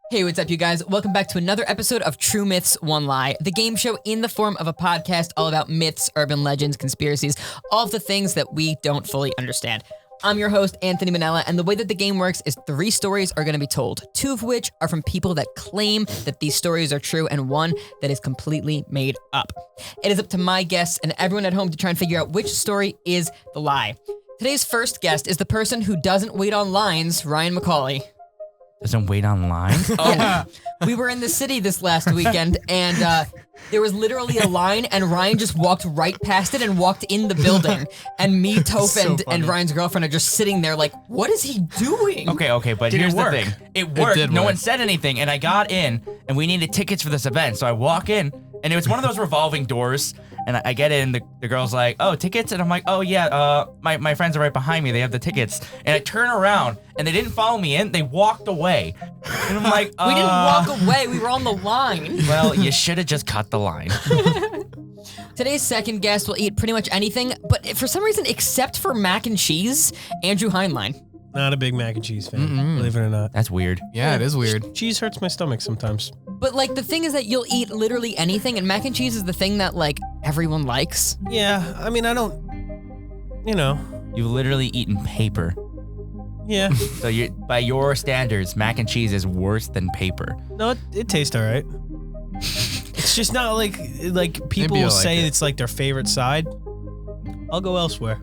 Hey, what's up, you guys? Welcome back to another episode of True Myths, One Lie, the game show in the form of a podcast all about myths, urban legends, conspiracies, all of the things that we don't fully understand. I'm your host, Anthony Manella, and the way that the game works is 3 stories are going to be told, 2 of which are from people that claim that these stories are true, and 1 that is completely made up. It is up to my guests and everyone at home to try and figure out which story is the lie. Today's first guest is the person who doesn't wait on lines, Ryan McCauley. Doesn't wait online? Yeah. We were in the city this last weekend, and there was literally a line, and Ryan just walked right past it and walked in the building. And me, Toph, and Ryan's girlfriend are just sitting there like, what is he doing? Okay, but here's the thing. It worked. No one said anything, and I got in, and we needed tickets for this event. So I walk in, and it was one of those revolving doors. And I get in, the girl's like, oh, tickets? And I'm like, oh, yeah, my friends are right behind me. They have the tickets. And I turn around, and they didn't follow me in. They walked away. And I'm like, We didn't walk away. We were on the line. Well, you should have just cut the line. Today's second guest will eat pretty much anything, but for some reason, except for mac and cheese, Andrew Heinlein. Not a big mac and cheese fan, believe it or not. That's weird. Yeah, it is weird. Cheese hurts my stomach sometimes. But, like, the thing is that you'll eat literally anything, and mac and cheese is the thing that, like, everyone likes. Yeah, I mean, I don't, You've literally eaten paper. Yeah. So by your standards, mac and cheese is worse than paper. No, it tastes all right. It's just not like people will say it's like their favorite side. I'll go elsewhere.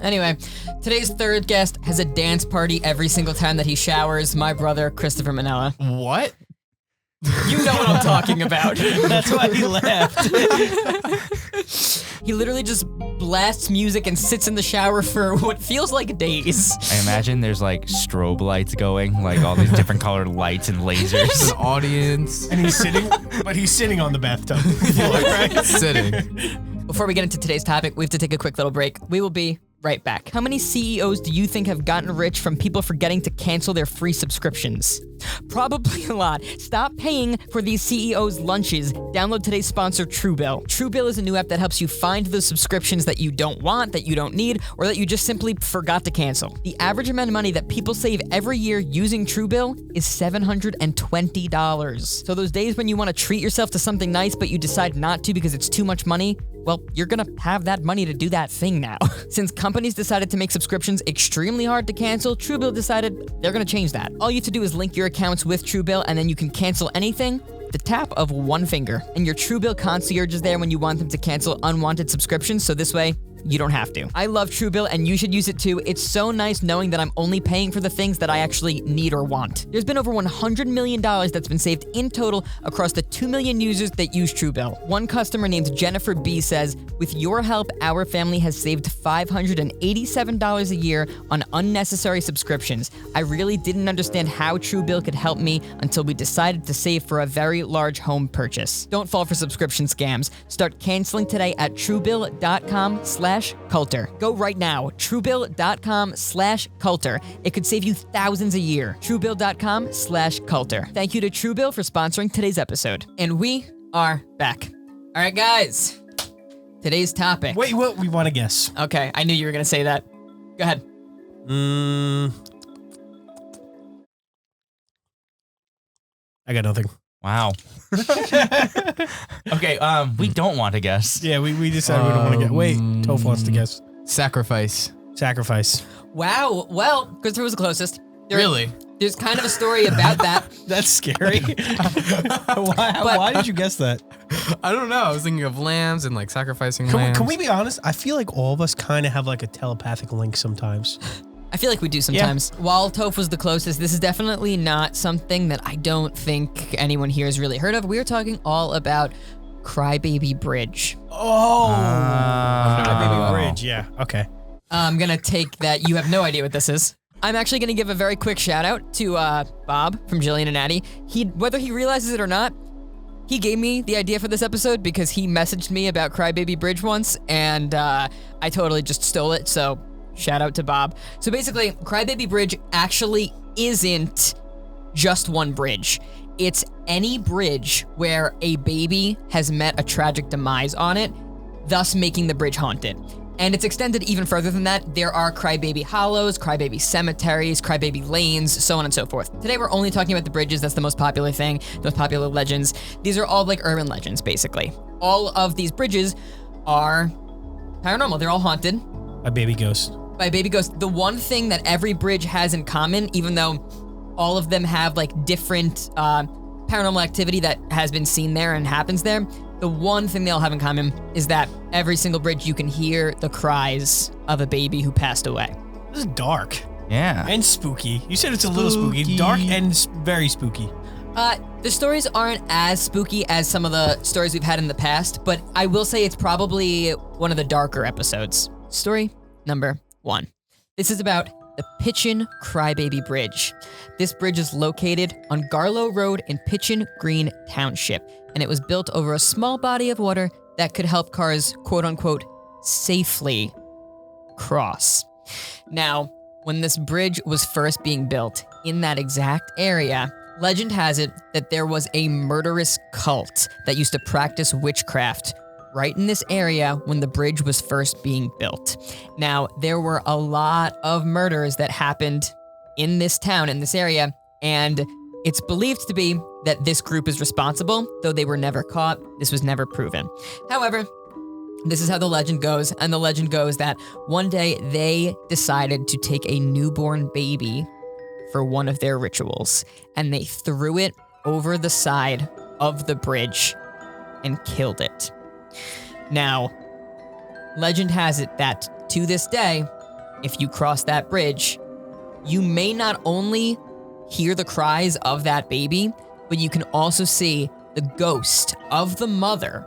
Anyway, today's third guest has a dance party every single time that he showers, my brother, Christopher Manella. What? You know what I'm talking about. That's why he left. He literally just blasts music and sits in the shower for what feels like days. I imagine there's like strobe lights going, like all these different colored lights and lasers. An audience. And he's sitting on the bathtub floor, right? Sitting. Before we get into today's topic, we have to take a quick little break. We will be right back. How many CEOs do you think have gotten rich from people forgetting to cancel their free subscriptions? Probably a lot. Stop paying for these CEOs' lunches. Download today's sponsor, Truebill. Truebill is a new app that helps you find those subscriptions that you don't want, that you don't need, or that you just simply forgot to cancel. The average amount of money that people save every year using Truebill is $720. So those days when you want to treat yourself to something nice, but you decide not to because it's too much money, well, you're gonna have that money to do that thing now. Since companies decided to make subscriptions extremely hard to cancel, Truebill decided they're gonna change that. All you have to do is link your accounts with Truebill, and then you can cancel anything the tap of one finger. And your Truebill concierge is there when you want them to cancel unwanted subscriptions, so this way, you don't have to. I love Truebill, and you should use it too. It's so nice knowing that I'm only paying for the things that I actually need or want. There's been over $100 million that's been saved in total across the 2 million users that use Truebill. One customer named Jennifer B says, with your help, our family has saved $587 a year on unnecessary subscriptions. I really didn't understand how Truebill could help me until we decided to save for a very large home purchase. Don't fall for subscription scams. Start canceling today at truebill.com/Coulter. Go right now, truebill.com/Coulter. It could save you thousands a year. Truebill.com/Coulter. Thank you to Truebill for sponsoring today's episode. And we are back. All right, guys. Today's topic. Wait, what? We want to guess. Okay, I knew you were going to say that. Go ahead. I got nothing. Wow. Okay, we don't want to guess. Yeah, we decided we don't want to guess. Wait, Toph wants to guess. Sacrifice. Wow. Well, Christopher was the closest. Really? There's kind of a story about that. That's scary. Why did you guess that? I don't know. I was thinking of lambs and like sacrificing Can lambs. we be honest? I feel like all of us kind of have like a telepathic link sometimes. I feel like we do sometimes. Yeah. While Toph was the closest, this is definitely not something that I don't think anyone here has really heard of. We're talking all about Crybaby Bridge. Crybaby Bridge, yeah, okay. I'm gonna take that you have no idea what this is. I'm actually gonna give a very quick shout out to Bob from Jillian and Addie. Whether he realizes it or not, he gave me the idea for this episode because he messaged me about Crybaby Bridge once, and I totally just stole it, so shout out to Bob. So basically, Crybaby Bridge actually isn't just one bridge. It's any bridge where a baby has met a tragic demise on it, thus making the bridge haunted. And it's extended even further than that. There are Crybaby Hollows, Crybaby Cemeteries, Crybaby Lanes, so on and so forth. Today we're only talking about the bridges. That's the most popular thing, the most popular legends. These are all like urban legends, basically. All of these bridges are paranormal. They're all haunted. By baby ghosts. By baby ghosts. The one thing that every bridge has in common, even though all of them have like different paranormal activity that has been seen there and happens there, the one thing they all have in common is that every single bridge you can hear the cries of a baby who passed away. This is dark. Yeah. And spooky. You said it's a little spooky. Dark and very spooky. The stories aren't as spooky as some of the stories we've had in the past, but I will say it's probably one of the darker episodes. Story number 1. This is about the Pitchin Crybaby Bridge. This bridge is located on Garlow Road in Pitchin Green Township, and it was built over a small body of water that could help cars, quote unquote, safely cross. Now, when this bridge was first being built in that exact area, legend has it that there was a murderous cult that used to practice witchcraft right in this area when the bridge was first being built. Now, there were a lot of murders that happened in this town, in this area, and it's believed to be that this group is responsible, though they were never caught. This was never proven. However, this is how the legend goes, and the legend goes that one day they decided to take a newborn baby for one of their rituals, and they threw it over the side of the bridge and killed it. Now, legend has it that to this day, if you cross that bridge, you may not only hear the cries of that baby, but you can also see the ghost of the mother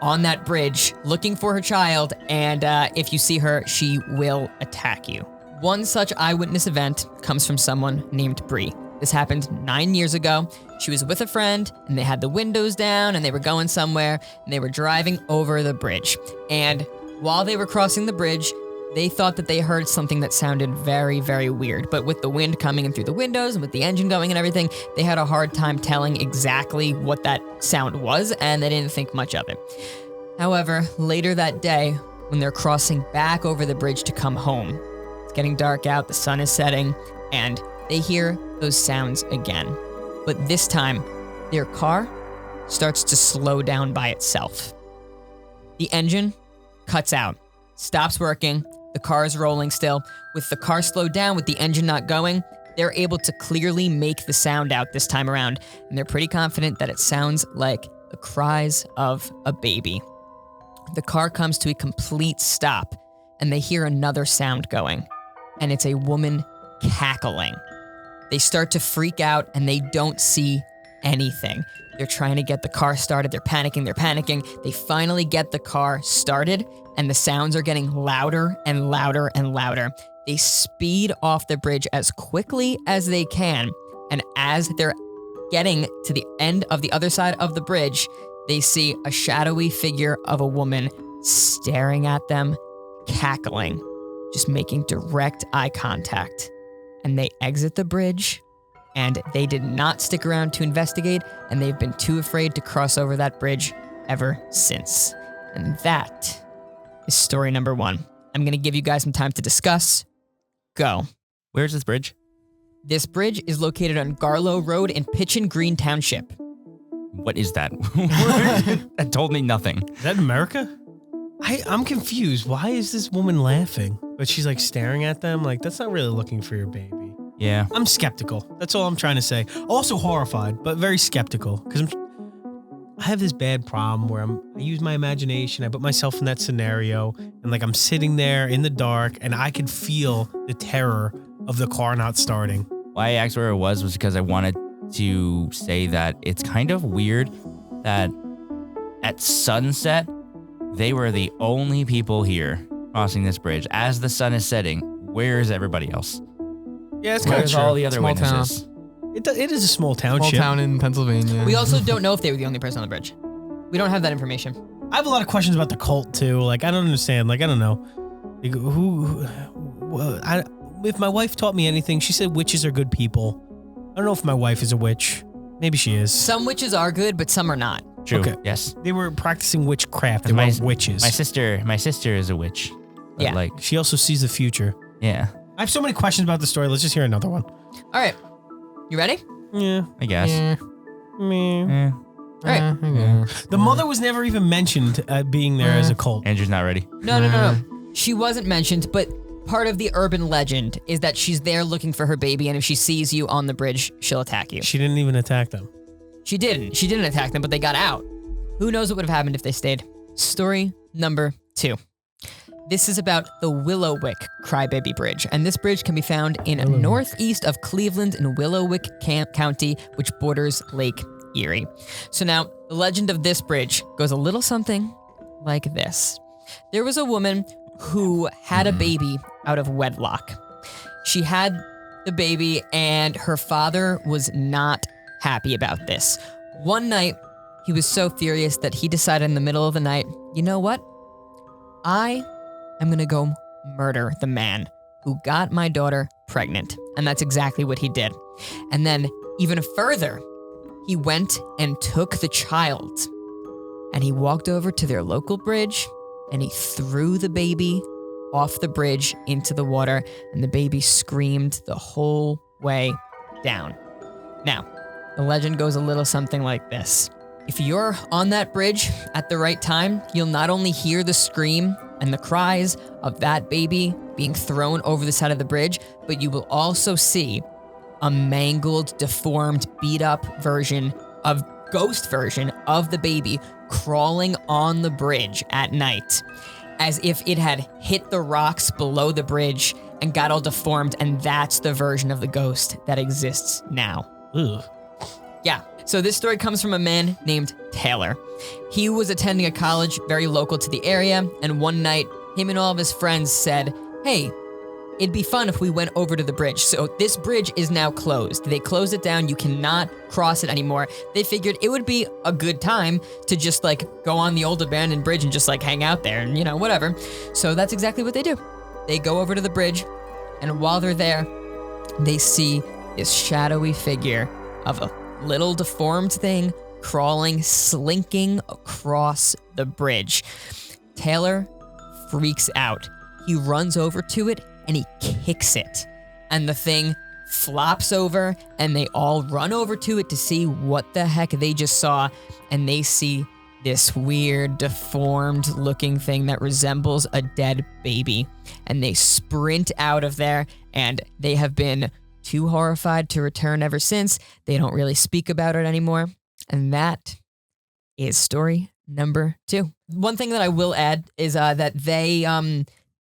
on that bridge looking for her child, and if you see her, she will attack you. One such eyewitness event comes from someone named Bree. This happened 9 years ago. She was with a friend, and they had the windows down, and they were going somewhere, and they were driving over the bridge. And while they were crossing the bridge, they thought that they heard something that sounded very, very weird. But with the wind coming in through the windows and with the engine going and everything, they had a hard time telling exactly what that sound was, and they didn't think much of it. However, later that day, when they're crossing back over the bridge to come home, it's getting dark out, the sun is setting, and they hear those sounds again. But this time, their car starts to slow down by itself. The engine cuts out, stops working, the car is rolling still. With the car slowed down, with the engine not going, they're able to clearly make the sound out this time around, and they're pretty confident that it sounds like the cries of a baby. The car comes to a complete stop, and they hear another sound going, and it's a woman cackling. They start to freak out, and they don't see anything. They're trying to get the car started. They're panicking. They finally get the car started, and the sounds are getting louder and louder and louder. They speed off the bridge as quickly as they can, and as they're getting to the end of the other side of the bridge, they see a shadowy figure of a woman staring at them, cackling, just making direct eye contact. And they exit the bridge, and they did not stick around to investigate, and they've been too afraid to cross over that bridge ever since. And that is story number 1. I'm going to give you guys some time to discuss. Go. Where's this bridge? This bridge is located on Garlow Road in Pitchin Green Township. What is that? That told me nothing. Is that America? I'm confused. Why is this woman laughing? But she's like staring at them like, that's not really looking for your baby. Yeah. I'm skeptical. That's all I'm trying to say. Also horrified, but very skeptical. Because I have this bad problem where I use my imagination. I put myself in that scenario. And like I'm sitting there in the dark and I could feel the terror of the car not starting. Why I asked where it was because I wanted to say that it's kind of weird that at sunset, they were the only people here crossing this bridge. As the sun is setting, where is everybody else? Yeah, it's kind of Where's true. all the other Small witnesses? It is a small township. Small town in Pennsylvania. We also don't know if they were the only person on the bridge. We don't have that information. I have a lot of questions about the cult too. Like I don't understand. Like I don't know. Like, if my wife taught me anything, she said witches are good people. I don't know if my wife is a witch. Maybe she is. Some witches are good, but some are not. True. Okay. Yes. They were practicing witchcraft. They My- weren't witches. My sister is a witch. But Yeah. Like, She also sees the future. yeah. I have so many questions about the story. Let's just hear another one. All right. You ready? Yeah. I guess. Yeah. Meh. All right. The mother was never even mentioned being there as a cult. Andrew's not ready. No. She wasn't mentioned, but part of the urban legend is that she's there looking for her baby, and if she sees you on the bridge, she'll attack you. She didn't even attack them. She didn't. She didn't attack them, but they got out. Who knows what would have happened if they stayed? Story number 2. This is about the Willow Wick Crybaby Bridge, and this bridge can be found in northeast of Cleveland in Willow Wick County, which borders Lake Erie. So now, the legend of this bridge goes a little something like this. There was a woman who had a baby out of wedlock. She had the baby, and her father was not happy about this. One night, he was so furious that he decided in the middle of the night, you know what? I'm gonna go murder the man who got my daughter pregnant. And that's exactly what he did. And then, even further, he went and took the child, and he walked over to their local bridge, and he threw the baby off the bridge into the water, and the baby screamed the whole way down. Now, the legend goes a little something like this. If you're on that bridge at the right time, you'll not only hear the scream and the cries of that baby being thrown over the side of the bridge, but you will also see a mangled, deformed, beat up ghost version of the baby crawling on the bridge at night, as if it had hit the rocks below the bridge and got all deformed, and that's the version of the ghost that exists now. Ugh. Yeah, so this story comes from a man named Taylor. He was attending a college very local to the area, and one night, him and all of his friends said, hey, it'd be fun if we went over to the bridge. So this bridge is now closed. They closed it down. You cannot cross it anymore. They figured it would be a good time to just go on the old abandoned bridge and just hang out there and whatever. So that's exactly what they do. They go over to the bridge, and while they're there, they see this shadowy figure of a little deformed thing crawling, slinking across the bridge. Taylor freaks out. He runs over to it and he kicks it. And the thing flops over, and they all run over to it to see what the heck they just saw. And they see this weird, deformed looking thing that resembles a dead baby. And they sprint out of there, and they have been too horrified to return ever since. They don't really speak about it anymore. And that is story number 2. One thing that I will add is that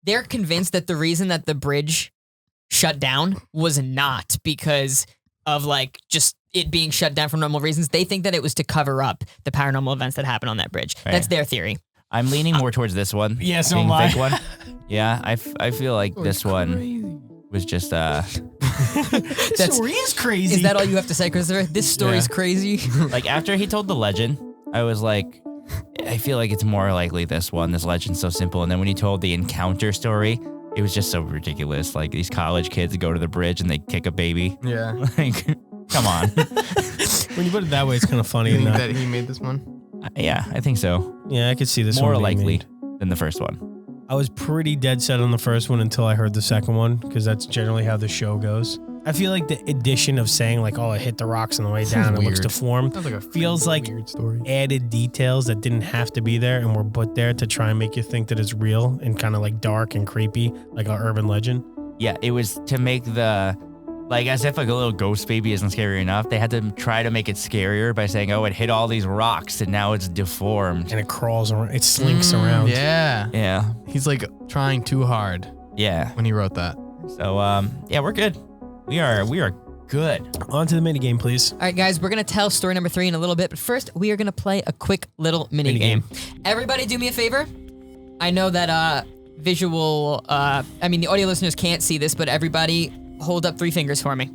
they're convinced that the reason that the bridge shut down was not because of just it being shut down for normal reasons. They think that it was to cover up the paranormal events that happened on that bridge. Right. That's their theory. I'm leaning more towards this one. Yeah, so am I. Fake one. Yeah, I feel like this one was just This story is crazy. Is that all you have to say, Christopher? This story's crazy. After he told the legend, I was like, I feel like it's more likely this one. This legend's so simple. And then when he told the encounter story, it was just so ridiculous. These college kids go to the bridge and they kick a baby. Yeah. Come on. When you put it that way, it's kind of funny. You think that he made this one? Yeah, I think so. Yeah, I could see this more one being likely made. than the first one. I was pretty dead set on the first one until I heard the second one, because that's generally how the show goes. I feel like the addition of saying oh, it hit the rocks on the way down and it looks deformed feels like weird story. Added details that didn't have to be there and were put there to try and make you think that it's real and kind of dark and creepy, like an urban legend. Yeah, it was to make the, as if a little ghost baby isn't scary enough, they had to try to make it scarier by saying, oh, it hit all these rocks and now it's deformed. And it crawls around, it slinks around. Yeah. Yeah. He's trying too hard. Yeah. When he wrote that. So, yeah, we're good. We are good. On to the minigame, please. All right, guys, we're going to tell story number 3 in a little bit, but first, we are going to play a quick little minigame. Everybody do me a favor. I know that the audio listeners can't see this, but everybody hold up 3 fingers for me.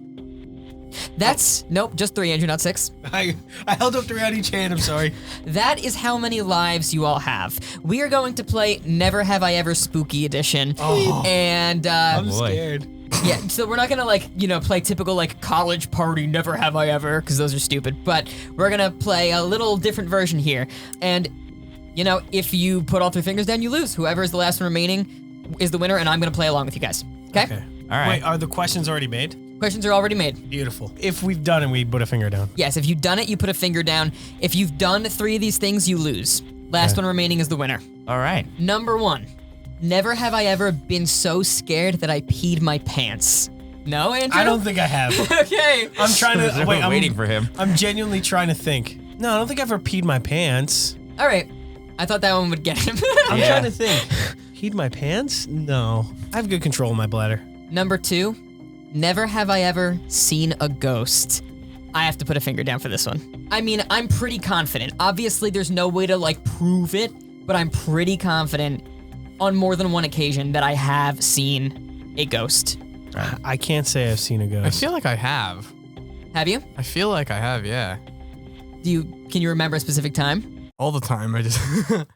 Nope, just 3, Andrew, not 6. I held up 3 on each hand, I'm sorry. That is how many lives you all have. We are going to play Never Have I Ever Spooky Edition. Oh. And I'm scared. Yeah, so we're not gonna play typical college party, never have I ever, because those are stupid. But we're gonna play a little different version here. And, if you put all 3 fingers down, you lose. Whoever is the last one remaining is the winner, and I'm gonna play along with you guys. Okay? All right. Wait, are the questions already made? Questions are already made. Beautiful. If we've done it, we put a finger down. Yes, if you've done it, you put a finger down. If you've done 3 of these things, you lose. Last one remaining is the winner. All right. Number 1. Never have I ever been so scared that I peed my pants. No, Andrew? I don't think I have. Okay. I'm trying to wait. I'm waiting for him. I'm genuinely trying to think. No, I don't think I've ever peed my pants. All right. I thought that one would get him. I'm trying to think. Peed my pants? No. I have good control of my bladder. Number 2. Never have I ever seen a ghost. I have to put a finger down for this one. I mean, I'm pretty confident. Obviously, there's no way to prove it, but I'm pretty confident on more than one occasion that I have seen a ghost. I can't say I've seen a I ghost. feel like I have. Have you? I feel like I have, yeah. Can you remember a specific time? All the time. I just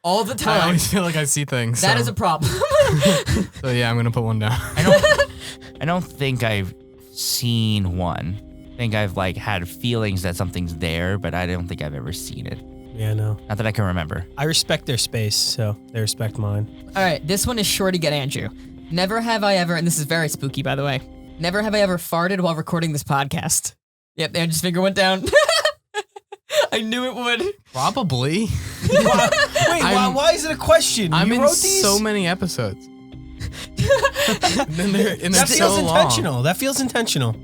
All the I time. always feel like I see things. That so. is a problem. So yeah, I'm gonna put one down. I don't think I've seen one. I think I've had feelings that something's there, but I don't think I've ever seen it. Yeah, no. Not that I can remember. I respect their space, so they respect mine. All right, this one is sure to get Andrew. Never have I ever, and this is very spooky, by the way. Never have I ever farted while recording this podcast. Yep, Andrew's finger went down. I knew it would. Probably. Why is it a question? I'm you in wrote these? so many episodes. and That feels so intentional. long. That feels intentional.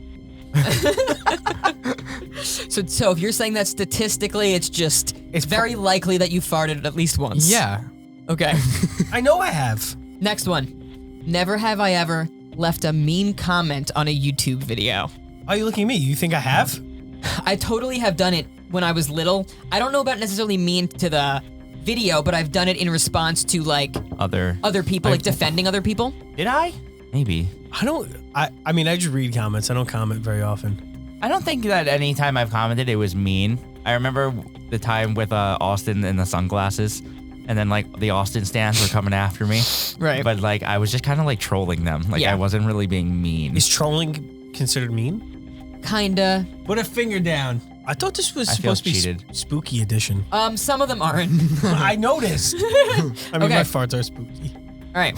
So if you're saying that statistically, it's very likely that you farted at least once. Yeah. Okay. I know I have. Next one. Never have I ever left a mean comment on a YouTube video. Why are you looking at me? You think I have? I totally have done it when I was little. I don't know about necessarily mean to the video, but I've done it in response to other people, defending other people. Did I? Maybe. I mean, I just read comments. I don't comment very often. I don't think that any time I've commented it was mean. I remember the time with Austin and the sunglasses, and then the Austin stands were coming after me. Right. But I was just kind of trolling them. Yeah. I wasn't really being mean. Is trolling considered mean? Kinda. Put a finger down. I thought this was supposed to be spooky edition. Some of them aren't. I noticed. I mean, Okay. my farts are spooky. All right.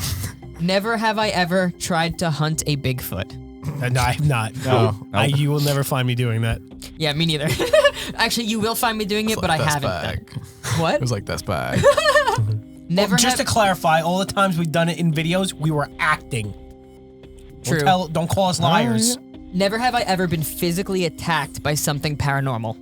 Never have I ever tried to hunt a Bigfoot. No, I have not. No. You will never find me doing that. Yeah, me neither. Actually, you will find me doing it, but I haven't done. What? It was like that's bad. Never Just to clarify, all the times we've done it in videos, we were acting. True. Don't call us liars. Never have I ever been physically attacked by something paranormal.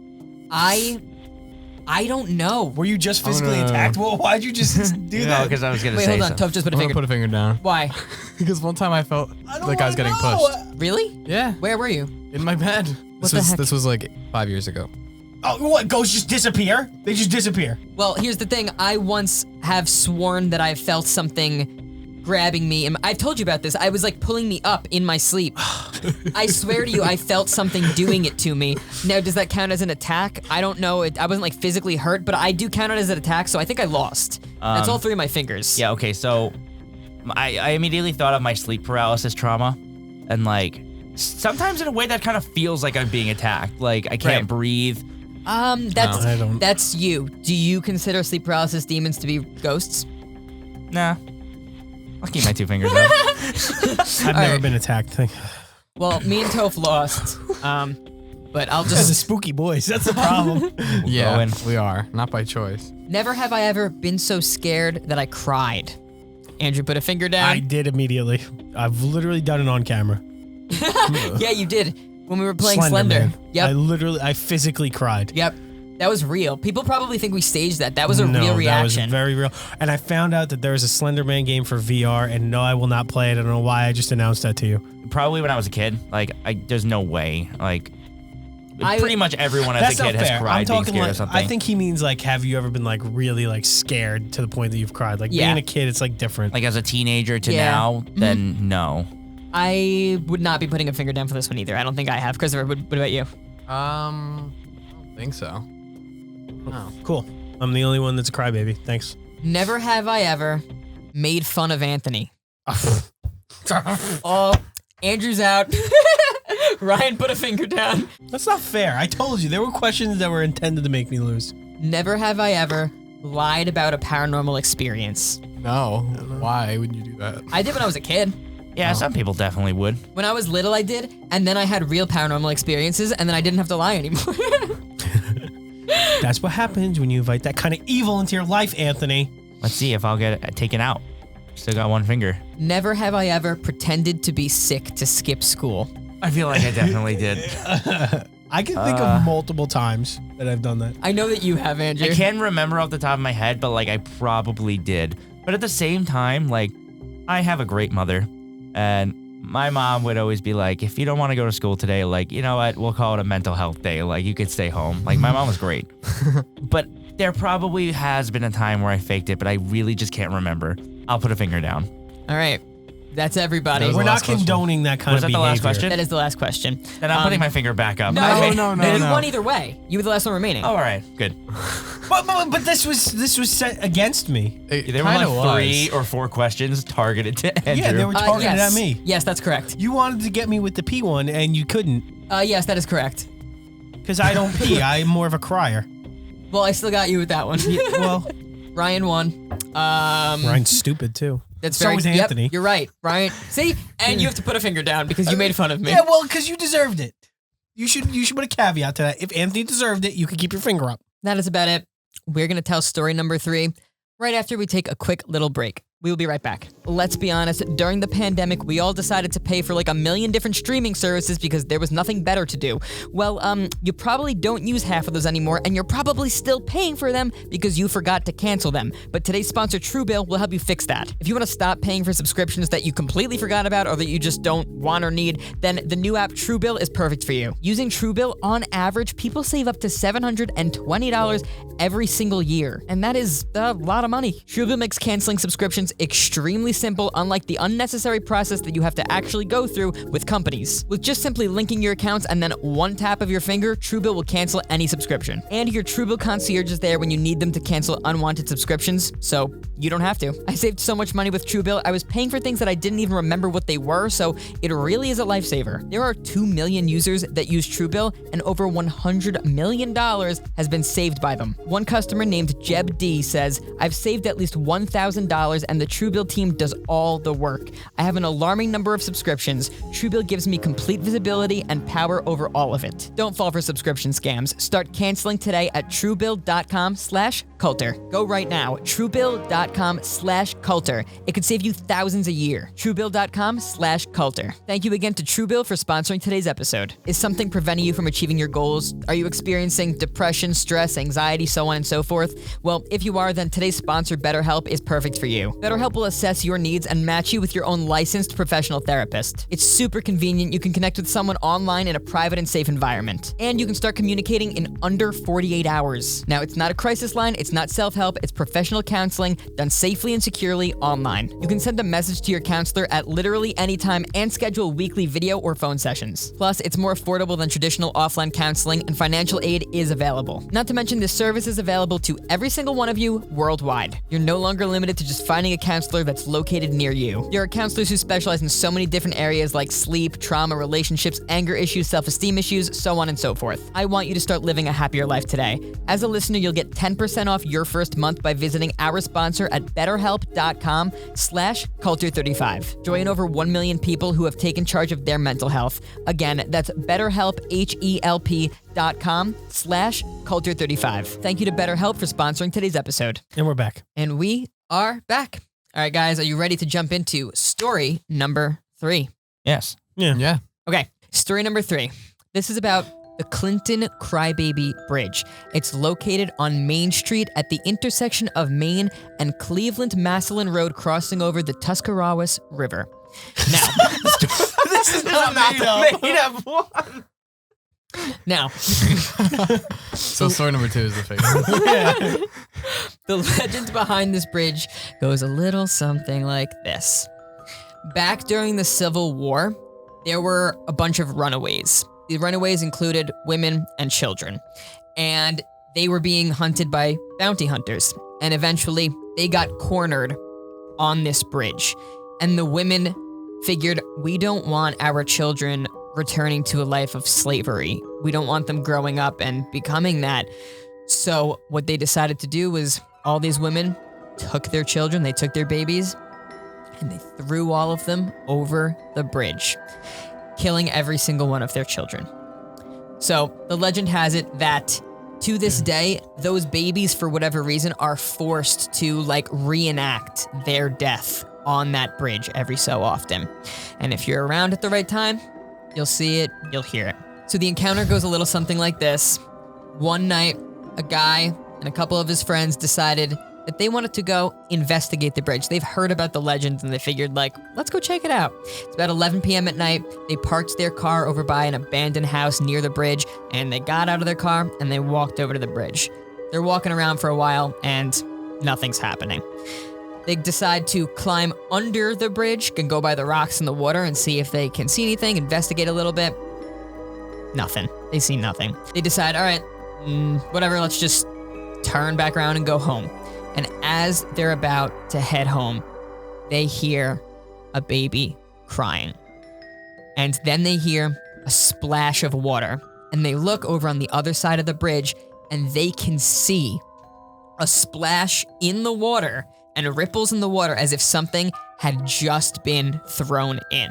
I don't know. Were you just physically attacked? Well, why'd you just do No, that? because I was gonna Wait, say hold on. something. Toph, just put a I'm finger. gonna put a finger down. Why? Because one time I felt like I was getting pushed. Really? Yeah. Where were you? In my bed. What the heck? This was 5 years ago. Oh, what? Ghosts just disappear? They just disappear. Well, here's the thing. I once have sworn that I felt something grabbing me. And I've told you about this. I was pulling me up in my sleep. I swear to you, I felt something doing it to me. Now, does that count as an attack? I don't know. I wasn't physically hurt, but I do count it as an attack, so I think I lost. That's all 3 of my fingers. Yeah, okay, so I immediately thought of my sleep paralysis trauma, and sometimes in a way that kind of feels like I'm being attacked. I can't breathe. That's I don't. that's you. Do you consider sleep paralysis demons to be ghosts? Nah. I'll keep my 2 fingers up. I've never been attacked. Well, me and Toph lost. But I'll As a just spooky boys. That's the problem. Yeah, going. we are. Not by choice. never have I ever been so scared that I cried. Andrew, put a finger down. I did immediately. I've literally done it on camera. Yeah, you did when we were playing Slender. Man. Yep. I physically cried. Yep. That was real. People probably think we staged that. That was a No, real reaction. that was very real. And I found out that there is a Slender Man game for VR, and no, I will not play it. I don't know why. I just announced that to you. Probably when I was a kid. There's no way. Pretty much everyone as That's a kid not fair. has cried I'm being talking scared of something. I think he means have you ever been really scared to the point that you've cried? Yeah. Being a kid, it's different. as a teenager to Yeah. now, then no. I would not be putting a finger down for this one either. I don't think I have. Christopher, what about you? I don't think so. No. Cool. I'm the only one that's a crybaby. Thanks. Never have I ever made fun of Anthony. Oh, Andrew's out. Ryan put a finger down. That's not fair. I told you there were questions that were intended to make me lose. Never have I ever lied about a paranormal experience. No. Why would you do that? I did when I was a kid. Yeah, some people definitely would. When I was little, I did, and then I had real paranormal experiences, and then I didn't have to lie anymore. That's what happens when you invite that kind of evil into your life, Anthony. Let's see if I'll get it taken out. Still got one finger. Never have I ever pretended to be sick to skip school. I feel like I definitely did. I can think of multiple times that I've done that. I know that you have, Andrew. I can't remember off the top of my head, but like I probably did. But at the same time, like I have a great mother, and my mom would always be like, if you don't want to go to school today, like, you know what, we'll call it a mental health day. Like you could stay home. Like my mom was great. But there probably has been a time where I faked it, but I really just can't remember. I'll put a finger down. All right. That's everybody. We're not condoning that kind of behavior. Was that the last question? That is the last question. Then I'm putting my finger back up. No, no. You won either way. You were the last one remaining. Oh, all right, good. But this was set against me. There were like 3 or 4 questions targeted to Andrew. Yeah, they were targeted yes. at me. Yes, that's correct. You wanted to get me with the pee one, and you couldn't. Yes, that is correct. Because I don't pee. I'm more of a crier. Well, I still got you with that one. Yeah, well, Ryan won. Ryan's stupid too. That's so very, is Anthony. Yep, you're right, Ryan. See, and you have to put a finger down because you made fun of me. Yeah, well, because you deserved it. You should put a caveat to that. If Anthony deserved it, you could keep your finger up. That is about it. We're gonna tell story number 3 right after we take a quick little break. We will be right back. Let's be honest, during the pandemic, we all decided to pay for like 1 million different streaming services because there was nothing better to do. Well, you probably don't use half of those anymore, and you're probably still paying for them because you forgot to cancel them. But today's sponsor, Truebill, will help you fix that. If you want to stop paying for subscriptions that you completely forgot about or that you just don't want or need, then the new app Truebill is perfect for you. Using Truebill, on average, people save up to $720 every single year, and that is a lot of money. Truebill makes canceling subscriptions extremely simple, unlike the unnecessary process that you have to actually go through with companies. With just simply linking your accounts and then one tap of your finger, Truebill will cancel any subscription. And your Truebill concierge is there when you need them to cancel unwanted subscriptions, so you don't have to. I saved so much money with Truebill, I was paying for things that I didn't even remember what they were, so it really is a lifesaver. There are 2 million users that use Truebill, and over $100 million has been saved by them. One customer named Jeb D says, I've saved at least $1,000 and the Truebill team does all the work. I have an alarming number of subscriptions. Truebill gives me complete visibility and power over all of it. Don't fall for subscription scams. Start canceling today at truebill.com/Coulter. Go right now. Truebill.com/Coulter. It could save you thousands a year. Truebill.com/Coulter. Thank you again to Truebill for sponsoring today's episode. Is something preventing you from achieving your goals? Are you experiencing depression, stress, anxiety, so on and so forth? Well, if you are, then today's sponsor, BetterHelp, is perfect for you. BetterHelp will assess your needs and match you with your own licensed professional therapist. It's super convenient. You can connect with someone online in a private and safe environment. And you can start communicating in under 48 hours. Now, it's not a crisis line, it's not self-help, it's professional counseling done safely and securely online. You can send a message to your counselor at literally any time and schedule weekly video or phone sessions. Plus, it's more affordable than traditional offline counseling, and financial aid is available. Not to mention, this service is available to every single one of you worldwide. You're no longer limited to just finding a counselor that's located near you. There are counselors who specialize in so many different areas like sleep, trauma, relationships, anger issues, self-esteem issues, so on and so forth. I want you to start living a happier life today. As a listener, you'll get 10% off your first month by visiting our sponsor at betterhelp.com/Coulter35. Join over 1 million people who have taken charge of their mental health. Again, that's BetterHelp, HELP.com/Coulter35. Thank you to BetterHelp for sponsoring today's episode. And we're back. And we are back. All right, guys, are you ready to jump into story number 3? Yes. Yeah. Okay, story number 3. This is about the Clinton Crybaby Bridge. It's located on Main Street at the intersection of Main and Cleveland-Massillon Road, crossing over the Tuscarawas River. Now, This is not made up one. Now, So story number 2 is the fake. Yeah. the legend behind this bridge goes a little something like this. Back during the Civil War, there were a bunch of runaways. The runaways included women and children, and they were being hunted by bounty hunters. And eventually, they got cornered on this bridge, and the women figured we don't want our children returning to a life of slavery. We don't want them growing up and becoming that. So what they decided to do was all these women took their children, they took their babies, and they threw all of them over the bridge, killing every single one of their children. So the legend has it that to this day, those babies, for whatever reason, are forced to reenact their death on that bridge every so often. And if you're around at the right time, you'll see it, you'll hear it. So the encounter goes a little something like this. One night, a guy and a couple of his friends decided that they wanted to go investigate the bridge. They've heard about the legends and they figured let's go check it out. It's about 11 p.m. at night. They parked their car over by an abandoned house near the bridge and they got out of their car and they walked over to the bridge. They're walking around for a while and nothing's happening. They decide to climb under the bridge and go by the rocks in the water and see if they can see anything, investigate a little bit. Nothing. They see nothing. They decide, all right, whatever, let's just turn back around and go home. And as they're about to head home, they hear a baby crying. And then they hear a splash of water. And they look over on the other side of the bridge and they can see a splash in the water and ripples in the water as if something had just been thrown in.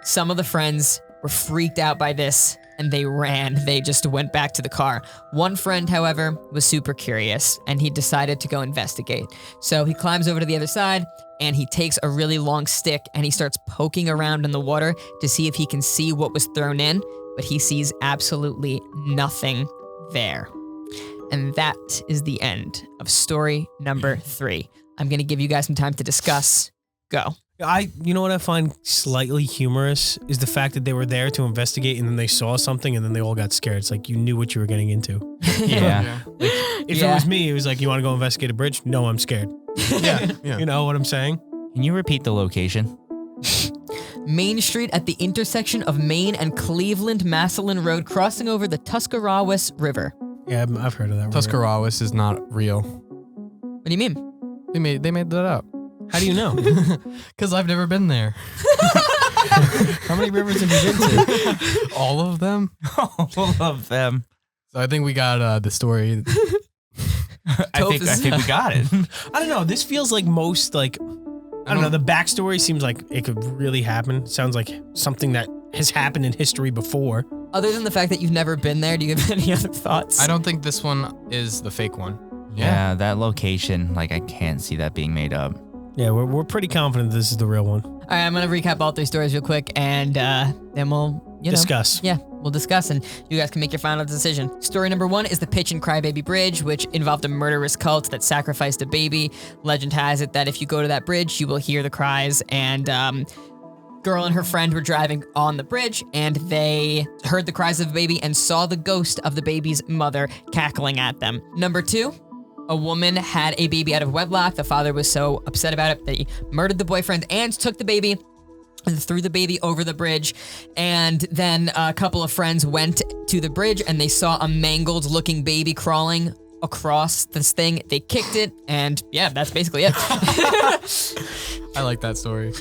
Some of the friends were freaked out by this and they ran. They just went back to the car. One friend, however, was super curious and he decided to go investigate. So he climbs over to the other side and he takes a really long stick and he starts poking around in the water to see if he can see what was thrown in, but he sees absolutely nothing there. And that is the end of story number 3. I'm gonna give you guys some time to discuss. Go. You know what I find slightly humorous is the fact that they were there to investigate and then they saw something and then they all got scared. It's like you knew what you were getting into. Yeah. If it was me, it was like, you want to go investigate a bridge? No, I'm scared. Yeah. You know what I'm saying? Can you repeat the location? Main Street at the intersection of Main and Cleveland Massillon Road, crossing over the Tuscarawas River. Yeah, I've heard of that. Tuscarawas is not real. What do you mean? They made that up. How do you know? Because I've never been there. How many rivers have you been to? All of them? All of them. So I think we got the story. I think we got it. I don't know. This feels like most I don't know. The backstory seems like it could really happen. Sounds like something that has happened in history before. Other than the fact that you've never been there, do you have any other thoughts? I don't think this one is the fake one. Yeah, that location, I can't see that being made up. Yeah, we're pretty confident this is the real one. All right, I'm going to recap all 3 stories real quick, and then we'll, discuss. Yeah, we'll discuss, and you guys can make your final decision. Story number 1 is the Pitch and Crybaby Bridge, which involved a murderous cult that sacrificed a baby. Legend has it that if you go to that bridge, you will hear the cries, and girl and her friend were driving on the bridge, and they heard the cries of a baby and saw the ghost of the baby's mother cackling at them. Number 2, a woman had a baby out of wedlock. The father was so upset about it that he murdered the boyfriend and took the baby and threw the baby over the bridge. And then a couple of friends went to the bridge and they saw a mangled looking baby crawling across this thing. They kicked it, and yeah, that's basically it. I like that story.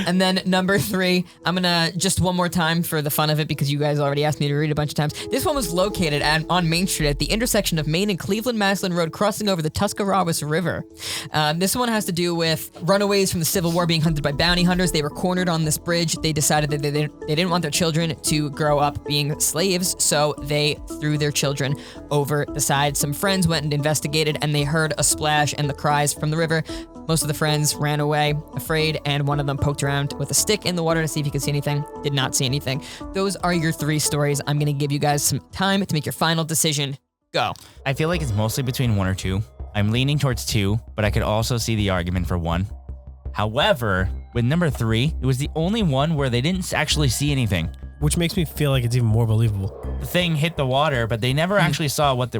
And then number 3, I'm gonna just one more time for the fun of it because you guys already asked me to read a bunch of times. This one was located on Main Street at the intersection of Main and Cleveland Massillon Road, crossing over the Tuscarawas River. This one has to do with runaways from the Civil War being hunted by bounty hunters. They were cornered on this bridge. They decided that they didn't want their children to grow up being slaves, so they threw their children over the side. Some friends went and investigated, and they heard a splash and the cries from the river. Most of the friends ran away, afraid, and one of them poked around with a stick in the water to see if he could see anything. Did not see anything. Those are your 3 stories. I'm going to give you guys some time to make your final decision. Go. I feel like it's mostly between 1 or 2. I'm leaning towards 2, but I could also see the argument for 1. However, with number 3, it was the only one where they didn't actually see anything. Which makes me feel like it's even more believable. The thing hit the water, but they never actually saw what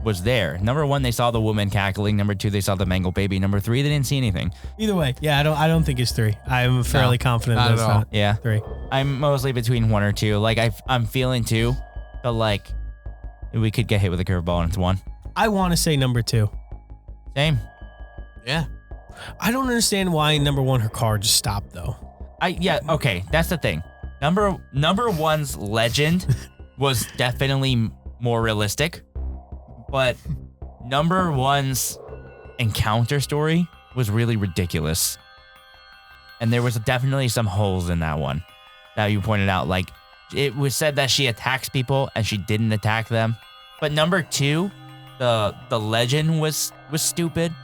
was there. Number 1, they saw the woman cackling. Number 2, they saw the mangled baby. Number 3, they didn't see anything. Either way, yeah, I don't think it's 3. I'm fairly confident that it's not. Yeah, 3. I'm mostly between 1 or 2. I'm feeling 2, but we could get hit with a curveball and it's 1. I want to say number 2. Same. Yeah. I don't understand why number one, her car just stopped though. Okay, that's the thing. Number one's legend was definitely more realistic, but number one's encounter story was really ridiculous. And there was definitely some holes in that one that you pointed out. Like, it was said that she attacks people and she didn't attack them. But number two, the legend was stupid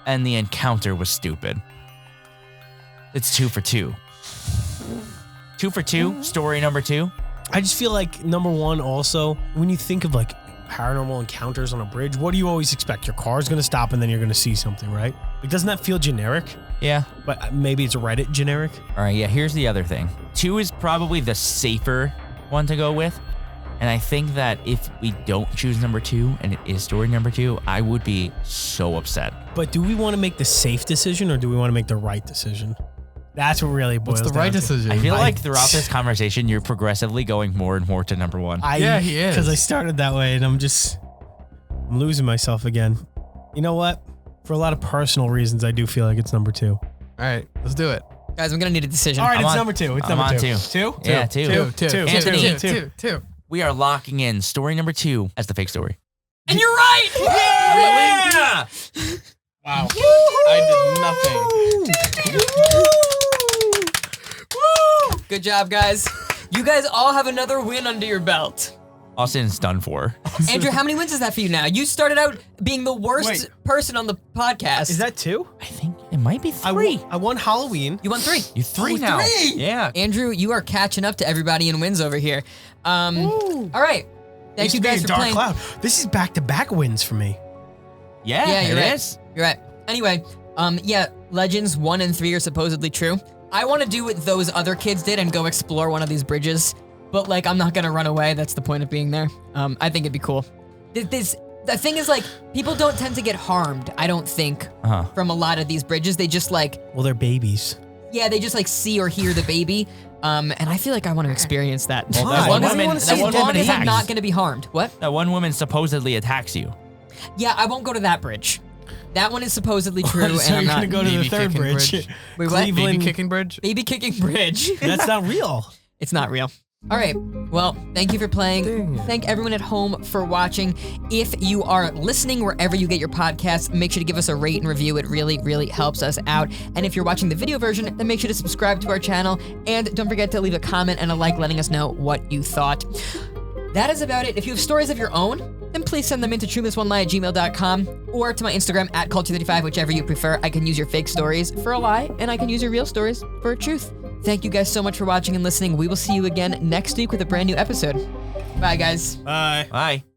and the encounter was stupid. It's 2 for 2. 2 for 2, story number 2. I just feel like number one also, when you think of like paranormal encounters on a bridge, what do you always expect? Your car's going to stop and then you're going to see something, right? Like, doesn't that feel generic? Yeah. But maybe it's Reddit generic. All right, yeah, here's the other thing. 2 is probably the safer one to go with. And I think that if we don't choose number 2 and it is story number 2, I would be so upset. But do we want to make the safe decision or do we want to make the right decision? That's what really boils down What's the right to. decision? I feel like throughout this conversation, you're progressively going more and more to number 1. Yeah, he is. Because I started that way and I'm losing myself again. You know what? For a lot of personal reasons, I do feel like it's number 2. All right, let's do it. Guys, I'm gonna need a decision. All right, I'm it's on- number 2. It's I'm number on 2. 2. 2? Yeah, 2. Anthony. Two. We are locking in story number 2 as the fake story. And you're right! Yeah! Wow. I did nothing. Good job, guys. You guys all have another win under your belt. Austin's done for. Andrew, how many wins is that for you now? You started out being the worst person on the podcast. Is that 2? I think it might be 3. I won Halloween. You won 3. You 3 Oh, now. 3? Yeah. Andrew, you are catching up to everybody in wins over here. All right. Thank you guys for Dark playing. Cloud. This is back-to-back wins for me. Yeah, Yeah, you're it right. is. You're right. Anyway, yeah, Legends 1 and 3 are supposedly true. I want to do what those other kids did and go explore one of these bridges, but like I'm not gonna run away. That's the point of being there. I think it'd be cool. The thing is, like, people don't tend to get harmed, I don't think, from a lot of these bridges. They just like, Well, they're babies. yeah, they just like see or hear the baby. And I feel like I want to experience that. Well, that as long one as, woman- as that one long woman as I'm attacks. not gonna be harmed. What? That one woman supposedly attacks you. Yeah, I won't go to that bridge. That one is supposedly true, So and I'm you're not. gonna go to the Baby third kicking bridge. bridge. Wait, what? Cleveland. Baby kicking bridge. Baby kicking bridge. That's not real. It's not real. All right. Well, thank you for playing. Dang it. Thank everyone at home for watching. If you are listening wherever you get your podcasts, make sure to give us a rate and review. It really, really helps us out. And if you're watching the video version, then make sure to subscribe to our channel. And don't forget to leave a comment and a like letting us know what you thought. That is about it. If you have stories of your own, then please send them in to truethisonlie@gmail.com or to my Instagram @culture35, whichever you prefer. I can use your fake stories for a lie, and I can use your real stories for a truth. Thank you guys so much for watching and listening. We will see you again next week with a brand new episode. Bye, guys. Bye. Bye.